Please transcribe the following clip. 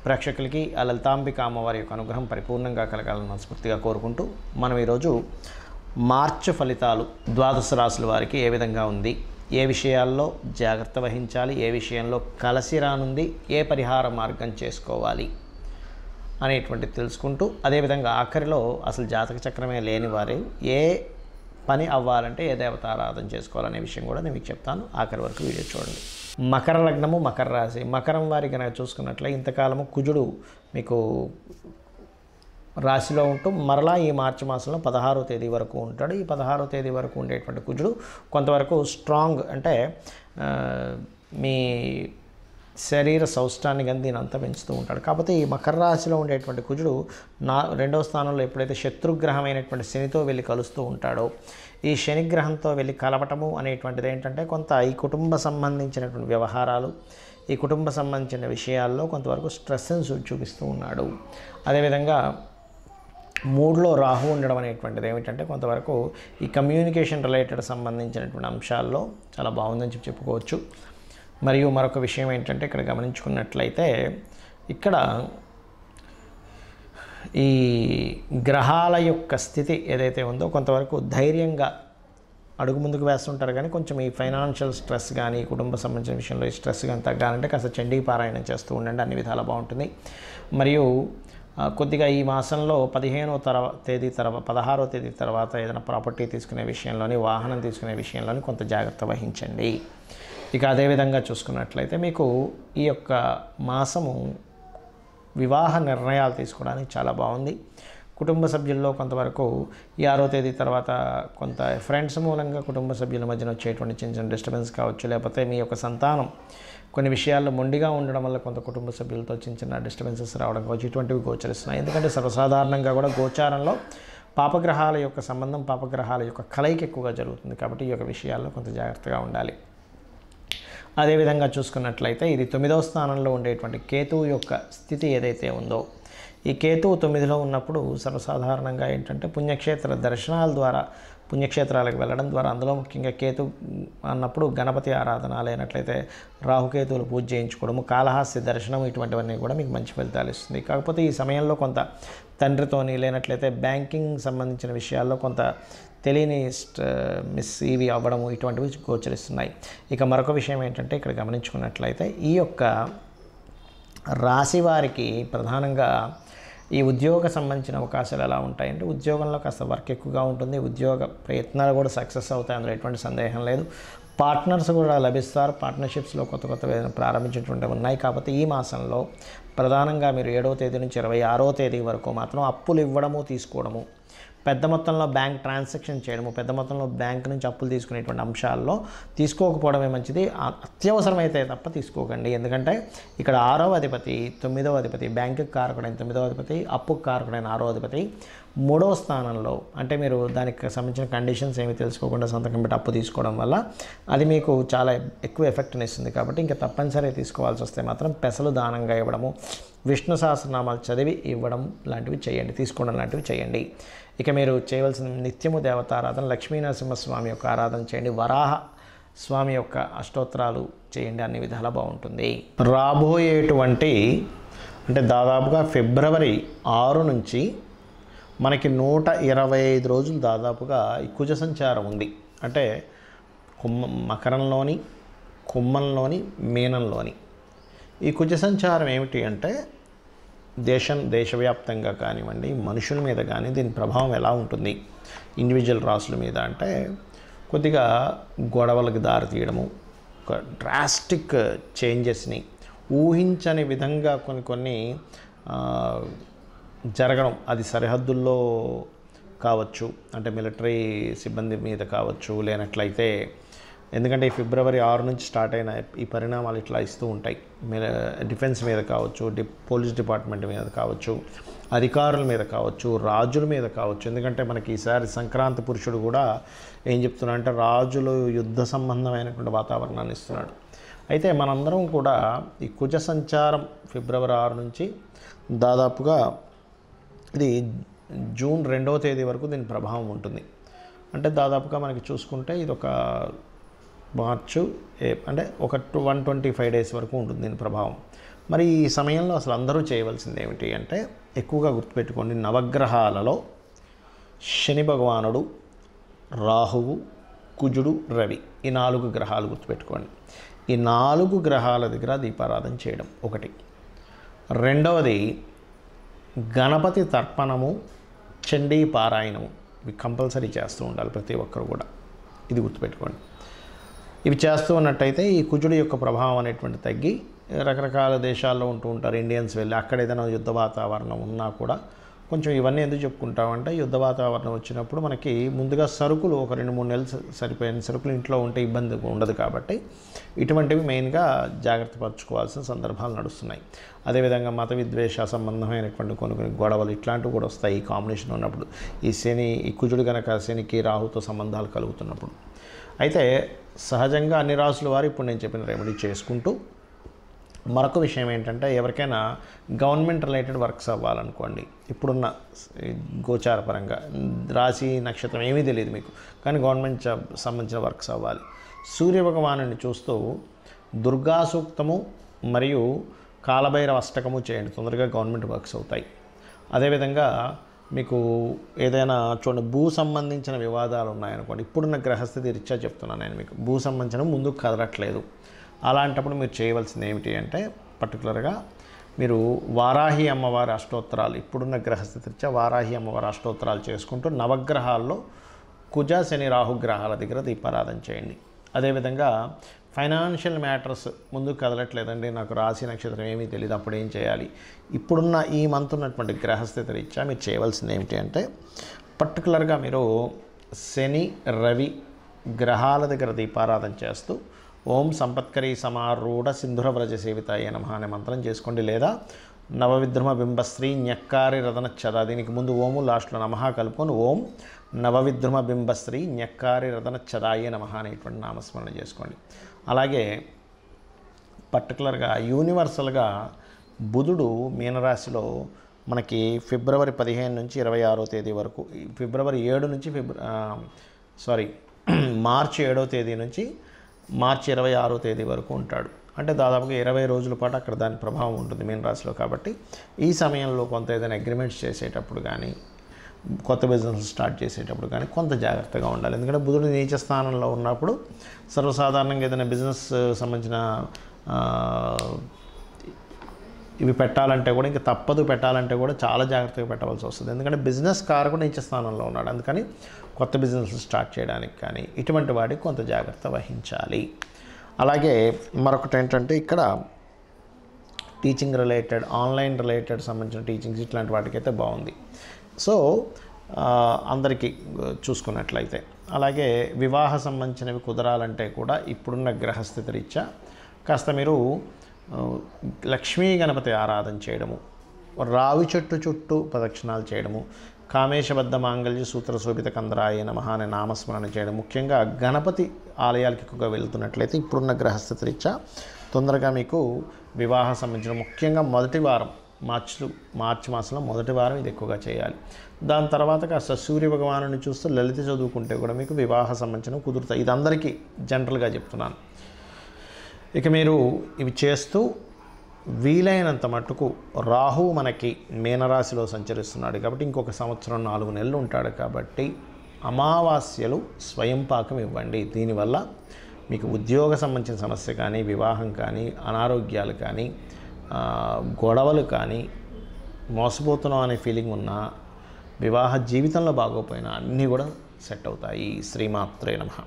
ప్రేక్షకులకి ఆ లలితాంబిక అమ్మవారి యొక్క అనుగ్రహం పరిపూర్ణంగా కలగాలని మనస్ఫూర్తిగా కోరుకుంటూ మనం ఈరోజు మార్చి ఫలితాలు ద్వాదశ రాశుల వారికి ఏ విధంగా ఉంది, ఏ విషయాల్లో జాగ్రత్త వహించాలి, ఏ విషయంలో కలిసి రానుంది, ఏ పరిహార మార్గం చేసుకోవాలి అనేటువంటిది తెలుసుకుంటూ, అదేవిధంగా ఆఖరిలో అసలు జాతక చక్రమే లేని వారు ఏ పని అవ్వాలంటే ఏ దేవతారాధన చేసుకోవాలనే విషయం కూడా నేను మీకు చెప్తాను. ఆఖరి వరకు వీడియో చూడండి. మకర లగ్నము, మకర రాశి. మకరం వారి కనుక చూసుకున్నట్లే ఇంతకాలము కుజుడు మీకు రాశిలో ఉంటూ మరలా ఈ మార్చి మాసంలో 16వ తేదీ వరకు ఉంటాడు. ఈ 16వ తేదీ వరకు ఉండేటువంటి కుజుడు కొంతవరకు స్ట్రాంగ్, అంటే మీ శరీర సౌష్ఠాన్ని కానీ దీని అంతా పెంచుతూ ఉంటాడు. కాకపోతే ఈ మకర రాశిలో ఉండేటువంటి కుజుడు రెండవ స్థానంలో ఎప్పుడైతే శత్రుగ్రహమైనటువంటి శనితో వెళ్ళి కలుస్తూ ఉంటాడో, ఈ శనిగ్రహంతో వెళ్ళి కలవటము అనేటువంటిది ఏంటంటే కొంత ఈ కుటుంబ సంబంధించినటువంటి వ్యవహారాలు, ఈ కుటుంబ సంబంధించిన విషయాల్లో కొంతవరకు స్ట్రెస్ని చూపిస్తూ ఉన్నాడు. అదేవిధంగా 3లో రాహు ఉండడం అనేటువంటిది ఏమిటంటే కొంతవరకు ఈ కమ్యూనికేషన్ రిలేటెడ్ సంబంధించినటువంటి అంశాల్లో చాలా బాగుందని చెప్పుకోవచ్చు. మరియు మరొక విషయం ఏంటంటే ఇక్కడ గమనించుకున్నట్లయితే ఇక్కడ ఈ గ్రహాల యొక్క స్థితి ఏదైతే ఉందో కొంతవరకు ధైర్యంగా అడుగు ముందుకు వేస్తుంటారు. కానీ కొంచెం ఈ ఫైనాన్షియల్ స్ట్రెస్ కానీ కుటుంబ సంబంధించిన విషయంలో ఈ స్ట్రెస్ కానీ తగ్గాలంటే కాస్త చండీ పారాయణం చేస్తూ ఉండండి, అన్ని విధాలా బాగుంటుంది. మరియు కొద్దిగా ఈ మాసంలో 16వ తేదీ తర్వాత ఏదైనా ప్రాపర్టీ తీసుకునే విషయంలోని, వాహనం తీసుకునే విషయంలోని కొంత జాగ్రత్త వహించండి. ఇక అదేవిధంగా చూసుకున్నట్లయితే మీకు ఈ యొక్క మాసము వివాహ నిర్ణయాలు తీసుకోవడానికి చాలా బాగుంది. కుటుంబ సభ్యుల్లో కొంతవరకు ఈ 6వ తేదీ తర్వాత కొంత ఫ్రెండ్స్ మూలంగా కుటుంబ సభ్యుల మధ్యన వచ్చేటువంటి చిన్న చిన్న డిస్టర్బెన్స్ కావచ్చు, లేకపోతే మీ యొక్క సంతానం కొన్ని విషయాల్లో మొండిగా ఉండడం వల్ల కొంత కుటుంబ సభ్యులతో చిన్న చిన్న డిస్టర్బెన్సెస్ రావడం కావచ్చు, ఇటువంటివి గోచరిస్తున్నాయి. ఎందుకంటే సర్వసాధారణంగా కూడా గోచారంలో పాపగ్రహాల యొక్క సంబంధం, పాపగ్రహాల యొక్క కలయిక ఎక్కువగా జరుగుతుంది. కాబట్టి ఈ యొక్క విషయాల్లో కొంత జాగ్రత్తగా ఉండాలి. అదేవిధంగా చూసుకున్నట్లయితే ఇది 9వ స్థానంలో ఉండేటువంటి కేతువు యొక్క స్థితి ఏదైతే ఉందో, ఈ కేతువు 9లో ఉన్నప్పుడు సర్వసాధారణంగా ఏంటంటే పుణ్యక్షేత్ర దర్శనాల ద్వారా, పుణ్యక్షేత్రాలకు వెళ్ళడం ద్వారా, అందులో ముఖ్యంగా కేతు అన్నప్పుడు గణపతి ఆరాధన, లేనట్లయితే రాహుకేతువులు పూజ చేయించుకోవడము, కాళహస్తి దర్శనం, ఇటువంటివన్నీ కూడా మీకు మంచి ఫలితాలు ఇస్తుంది. కాకపోతే ఈ సమయంలో కొంత తండ్రితోని, లేనట్లయితే బ్యాంకింగ్ సంబంధించిన విషయాల్లో కొంత తెలియని మిస్ ఇవి అవ్వడము, ఇటువంటివి గోచరిస్తున్నాయి. ఇక మరొక విషయం ఏంటంటే ఇక్కడ గమనించుకున్నట్లయితే ఈ యొక్క రాశి వారికి ప్రధానంగా ఈ ఉద్యోగ సంబంధించిన అవకాశాలు ఎలా ఉంటాయంటే ఉద్యోగంలో కాస్త వర్క్ ఎక్కువగా ఉంటుంది, ఉద్యోగ ప్రయత్నాలు కూడా సక్సెస్ అవుతాయి, అందులో ఎటువంటి సందేహం లేదు. పార్ట్నర్స్ కూడా లభిస్తారు, పార్ట్నర్షిప్స్లో కొత్త ప్రారంభించేటువంటివి ఉన్నాయి. కాబట్టి ఈ మాసంలో ప్రధానంగా మీరు 7వ తేదీ నుంచి 26వ తేదీ వరకు మాత్రం అప్పులు ఇవ్వడము, తీసుకోవడము, పెద్ద మొత్తంలో బ్యాంక్ ట్రాన్సాక్షన్ చేయడము, పెద్ద మొత్తంలో బ్యాంక్ నుంచి అప్పులు తీసుకునేటువంటి అంశాల్లో తీసుకోకపోవడమే మంచిది. అత్యవసరమైతే తప్ప తీసుకోకండి. ఎందుకంటే ఇక్కడ 6వ అధిపతి 9వ అధిపతి, బ్యాంకుకి కారకుడైన 9వ అధిపతి, అప్పుకు కారకుడైన 6వ అధిపతి 3వ స్థానంలో, అంటే మీరు దానికి సంబంధించిన కండిషన్స్ ఏమి తెలుసుకోకుండా సంతకం పెట్టి అప్పు తీసుకోవడం వల్ల అది మీకు చాలా ఎక్కువ ఎఫెక్ట్ని ఇస్తుంది. కాబట్టి ఇంకా తప్పనిసరిగా తీసుకోవాల్సి వస్తే మాత్రం పెసలు దానంగా ఇవ్వడము, విష్ణు సహస్రనామాలు చదివి ఇవ్వడం లాంటివి చేయండి, తీసుకోవడం లాంటివి చేయండి. ఇక మీరు చేయవలసిన నిత్యము దేవతారాధన, లక్ష్మీనరసింహస్వామి యొక్క ఆరాధన చేయండి, వరాహ స్వామి యొక్క అష్టోత్తరాలు చేయండి, అన్ని విధాలా బాగుంటుంది. రాబోయేటువంటి అంటే దాదాపుగా ఫిబ్రవరి 6 నుంచి మనకి 125 రోజులు దాదాపుగా ఈ కుజ సంచారం ఉంది. అంటే మకరంలోని, కుంభంలోని, మీనంలోని ఈ కుజ సంచారం ఏమిటి అంటే దేశవ్యాప్తంగా కానివ్వండి, మనుషుల మీద కానీ దీని ప్రభావం ఎలా ఉంటుంది ఇండివిజువల్ రాసుల మీద అంటే కొద్దిగా గొడవలకు దారితీయడము, ఒక డ్రాస్టిక్ చేంజెస్ని ఊహించని విధంగా కొన్ని జరగడం, అది సరిహద్దుల్లో కావచ్చు, అంటే మిలిటరీ సిబ్బంది మీద కావచ్చు, లేనట్లయితే ఎందుకంటే ఈ ఫిబ్రవరి 6 నుంచి స్టార్ట్ అయిన ఈ పరిణామాలు ఇట్లా ఇస్తూ ఉంటాయి. డిఫెన్స్ మీద కావచ్చు, పోలీస్ డిపార్ట్మెంట్ మీద కావచ్చు, అధికారుల మీద కావచ్చు, రాజుల మీద కావచ్చు. ఎందుకంటే మనకి ఈసారి సంక్రాంతి పురుషుడు కూడా ఏం చెప్తున్నా అంటే రాజులు యుద్ధ సంబంధమైనటువంటి వాతావరణాన్ని ఇస్తున్నాడు. అయితే మనందరం కూడా ఈ కుజ సంచారం ఫిబ్రవరి 6 నుంచి దాదాపుగా ఇది జూన్ 2వ తేదీ వరకు దీని ప్రభావం ఉంటుంది. అంటే దాదాపుగా మనకి చూసుకుంటే ఇది ఒక మార్చు అంటే ఒక 125 డేస్ వరకు ఉంటుంది దీని ప్రభావం. మరి ఈ సమయంలో అసలు అందరూ చేయవలసింది ఏమిటి అంటే, ఎక్కువగా గుర్తుపెట్టుకోండి, నవగ్రహాలలో శని భగవానుడు, రాహువు, కుజుడు, రవి, ఈ 4 గ్రహాలు గుర్తుపెట్టుకోండి. ఈ 4 గ్రహాల దగ్గర దీపారాధన చేయడం ఒకటి. రెండవది గణపతి తర్పణము, చండీ పారాయణము, ఇవి కంపల్సరీ చేస్తూ ఉండాలి ప్రతి ఒక్కరు కూడా. ఇది గుర్తుపెట్టుకోండి. ఇవి చేస్తూ ఉన్నట్టయితే ఈ కుజుడు యొక్క ప్రభావం అనేటువంటి తగ్గి, రకరకాల దేశాల్లో ఉంటూ ఉంటారు ఇండియన్స్ వెళ్ళి, అక్కడ ఏదైనా యుద్ధ వాతావరణం ఉన్నా కూడా కొంచెం ఇవన్నీ ఎందుకు చెప్పుకుంటామంటే, యుద్ధ వాతావరణం వచ్చినప్పుడు మనకి ముందుగా సరుకులు ఒక 2-3 నెలలు సరిపోయిన సరుకులు ఇంట్లో ఉంటే ఇబ్బంది ఉండదు కాబట్టి ఇటువంటివి మెయిన్గా జాగ్రత్త పరచుకోవాల్సిన సందర్భాలు నడుస్తున్నాయి. అదేవిధంగా మత విద్వేష సంబంధమైనటువంటి కొన్ని గొడవలు ఇట్లాంటివి కూడా వస్తాయి ఈ కాంబినేషన్ ఉన్నప్పుడు. ఈ కుజుడు కనుక శనికి రాహుతో సంబంధాలు కలుగుతున్నప్పుడు. అయితే సహజంగా అన్ని రాసుల వారు ఇప్పుడు నేను చెప్పిన రెమెడీ చేసుకుంటూ, మరొక విషయం ఏంటంటే, ఎవరికైనా గవర్నమెంట్ రిలేటెడ్ వర్క్స్ అవ్వాలనుకోండి, ఇప్పుడున్న గోచార పరంగా రాశి నక్షత్రం ఏమీ తెలియదు మీకు, కానీ గవర్నమెంట్ జాబ్ సంబంధించిన వర్క్స్ అవ్వాలి. సూర్యభగవానుని చూస్తూ దుర్గా సూక్తము మరియు కాలభైరవ అష్టకము చేయండి, తొందరగా గవర్నమెంట్ వర్క్స్ అవుతాయి. అదేవిధంగా మీకు ఏదైనా చూడండి, భూ సంబంధించిన వివాదాలు ఉన్నాయనుకోండి, ఇప్పుడున్న గ్రహస్థితి రీత్యా చెప్తున్నాను నేను మీకు, భూ సంబంధించిన ముందుకు కదలట్లేదు. అలాంటప్పుడు మీరు చేయవలసింది ఏమిటి అంటే, పర్టికులర్గా మీరు వారాహి అమ్మవారి అష్టోత్తరాలు, ఇప్పుడున్న గ్రహస్థితి రీత్యా వారాహి అమ్మవారి అష్టోత్తరాలు చేసుకుంటూ నవగ్రహాల్లో కుజ శని రాహు గ్రహాల దగ్గర దీపారాధన చేయండి. అదేవిధంగా ఫైనాన్షియల్ మ్యాటర్స్ ముందుకు కదలట్లేదండి, నాకు రాశి నక్షత్రం ఏమీ తెలియదు, అప్పుడు ఏం చేయాలి, ఇప్పుడున్న ఈ మంత్ ఉన్నటువంటి గ్రహస్థితి రీత్యా మీరు చేయవలసింది ఏమిటి అంటే, పర్టికులర్గా మీరు శని రవి గ్రహాల దగ్గర దీపారాధన చేస్తూ ఓం సంపత్కరీ సమారూఢ సింధురవ్రజ సేవితాయ నమః అనే మంత్రం చేసుకోండి. లేదా నవవిద్రుమ బింబశ్రీ న్యక్కారి రదనచ్చద, దీనికి ముందు ఓము లాస్ట్లో నమః కలుపుకొని ఓం నవవిద్రుమ బింబశ్రీ న్యక్కారి రదనచ్చదాయ నమః అనేటువంటి నామస్మరణ చేసుకోండి. అలాగే పర్టికులర్గా యూనివర్సల్గా బుధుడు మీనరాశిలో మనకి ఫిబ్రవరి 15 నుంచి 26వ తేదీ వరకు, ఫిబ్రవరి 7 నుంచి మార్చి 7వ తేదీ నుంచి మార్చి 26వ తేదీ వరకు ఉంటాడు. అంటే దాదాపుగా 20 రోజుల పాటు అక్కడ దాని ప్రభావం ఉంటుంది మీనరాశిలో. కాబట్టి ఈ సమయంలో కొంత ఏదైనా అగ్రిమెంట్స్ చేసేటప్పుడు కానీ, కొత్త బిజినెస్ స్టార్ట్ చేసేటప్పుడు కానీ కొంత జాగ్రత్తగా ఉండాలి. ఎందుకంటే బుధుడు నీచ స్థానంలో ఉన్నప్పుడు సర్వసాధారణంగా ఏదైనా బిజినెస్ సంబంధించిన ఇవి పెట్టాలంటే కూడా, ఇంకా తప్పదు పెట్టాలంటే కూడా చాలా జాగ్రత్తగా పెట్టవలసి వస్తుంది. ఎందుకంటే బిజినెస్ కారకుడు నీచ స్థానంలో ఉన్నాడు. అందుకని కొత్త బిజినెస్ స్టార్ట్ చేయడానికి కానీ ఇటువంటి వాటికి కొంత జాగ్రత్త వహించాలి. అలాగే మరొకటి ఏంటంటే, ఇక్కడ టీచింగ్ రిలేటెడ్, ఆన్లైన్ రిలేటెడ్ సంబంధించిన టీచింగ్స్ ఇట్లాంటి వాటికైతే బాగుంది. సో అందరికీ చూసుకున్నట్లయితే, అలాగే వివాహ సంబంధించినవి కుదరాలంటే కూడా ఇప్పుడున్న గ్రహస్థితి రీత్యా కాస్త మీరు లక్ష్మీ గణపతి ఆరాధన చేయడము, రావి చెట్టు చుట్టూ ప్రదక్షిణాలు చేయడము, కామేశబద్ధ మాంగళ్య సూత్ర శోభిత కందరాయ నమః అనే నామస్మరణ చేయడం, ముఖ్యంగా గణపతి ఆలయాలకు ఎక్కువగా వెళ్తున్నట్లయితే ఇప్పుడున్న గ్రహస్థితి రీత్యా తొందరగా మీకు వివాహ సంబంధించిన, ముఖ్యంగా మొదటి వారం మార్చి మాసంలో మొదటి వారం ఇది ఎక్కువగా చేయాలి. దాని తర్వాత కాస్త సూర్య భగవానుని చూస్తూ లలిత చదువుకుంటే కూడా మీకు వివాహ సంబంధించిన కుదురుతాయి. ఇది అందరికీ జనరల్గా చెప్తున్నాను. ఇక మీరు ఇవి చేస్తూ వీలైనంత మట్టుకు, రాహువు మనకి మీనరాశిలో సంచరిస్తున్నాడు కాబట్టి ఇంకొక సంవత్సరం 4 నెలలు ఉంటాడు కాబట్టి అమావాస్యలు స్వయం పాకం ఇవ్వండి. దీనివల్ల మీకు ఉద్యోగ సంబంధించిన సమస్య కానీ, వివాహం కానీ, అనారోగ్యాలు కానీ, గొడవలు కానీ, మోసపోతున్నాం అనే ఫీలింగ్ ఉన్నా, వివాహ జీవితంలో బాగోపోయినా అన్నీ కూడా సెట్ అవుతాయి. శ్రీమాత్రే నమః.